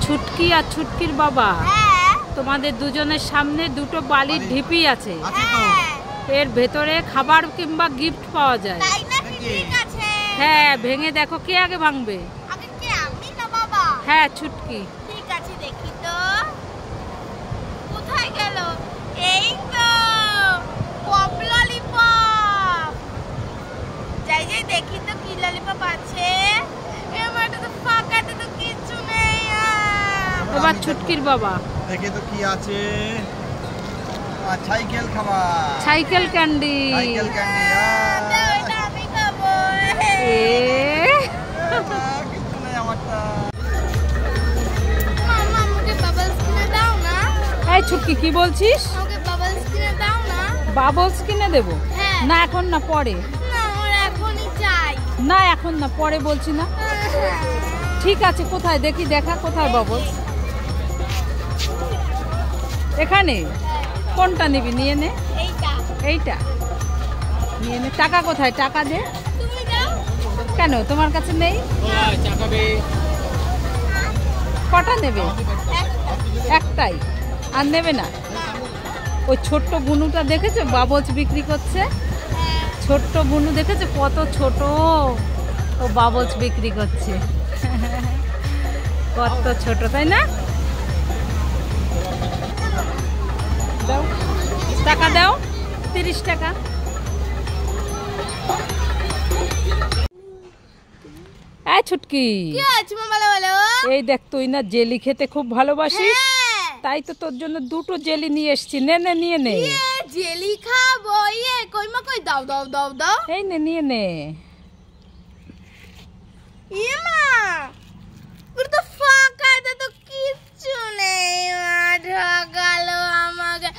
ছুটকি আর ছুটকির বাবা, তোমাদের দুজনের সামনে দুটো বালির ঢিপি আছে। এর ভেতরে খাবার কিংবা গিফট পাওয়া যায়। হ্যাঁ, ভেঙে দেখো, কে আগে ভাঙবে? হ্যাঁ, ছুটকি। ঠিক আছে, দেখি তো কোথায় গেল। এই তো পপ ললিপপ। যাই যাই দেখি তো কি ললিপপ আছে। এবারে তো ফাঁকাতে তো কিছু নেই। এবার ছুটকির বাবা দেখে তো কি আছে। সাইকেল খাবার, সাইকেল ক্যান্ডি। Cycle candy. এটা আমি খাবো। কিছু নেই আমারটা। মাম্মা আমাকে বাবলস কিনে দাও না। এই ছুটকি, কি বলছিস? আমাকে বাবলস কিনে দাও না। বাবলস কিনে দেবো? হ্যাঁ। না, এখন না, পরে। না, আমার এখনই চাই। না, এখন না, পরে বলছি না। ঠিক আছে, কোথায় দেখি, দেখা কোথায় বাবলস। এখানে কোনটা নিবি? নিয়ে নে। এইটা। এইটা নিয়ে নে। টাকা কোথায়? টাকা দে। তুমি দাও। কেন, তোমার কাছে নেই? কটা নেবে? একটাই, আর নেবে না? ওই ছোট্ট বুনুটা দেখেছো বাবলস বিক্রি করছে? ছোট্ট বুনু দেখেছো কত ছোট? ও বাবলস বিক্রি করছে। কত ছোট, তাই না? দাও, টাকা দাও। 30 টাকা। এই ছুটকি, কি আছে মা? বলো বলো। এই দেখ, তুই না জেলি খেতে খুব ভালোবাসিস, হ্যাঁ। তাই তো তোর জন্য দুটো জেলি নিয়ে এসেছি। নে নে, নিয়ে নে। জেলি খাবো? কই মা, কই দাও দাও দাও দাও। এই নে, নিয়ে নে। মা, পুরো তো ফাঁকা, এটা তো কিচ্ছু নেই। মা ঠকালো আমাকে।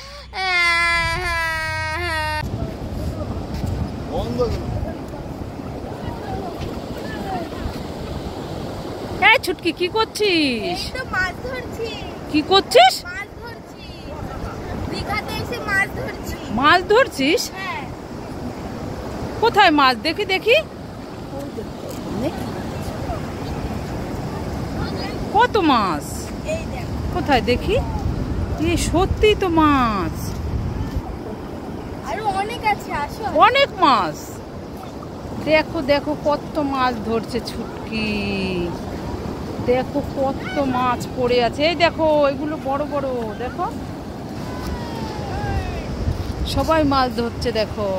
বন্ধ করো। এই ছুটকি, কি করছিস? এই তো মাছ ধরছি। কি করছিস? মাছ ধরছি, দীঘাতে এসে মাছ ধরছি। মাছ ধরছিস? হ্যাঁ। কোথায় মাছ? দেখি দেখি। কত মাছ? এই দেখ। কোথায় দেখি? এই সত্যি তো মাছ, আরো অনেক আছে, আসো। অনেক মাছ। দেখো দেখো কত মাছ ধরছে ছুটকি। দেখো কত মাছ পড়ে আছে। এই দেখো, এগুলো বড় বড়। দেখো, সবাই মাছ ধরছে, দেখো।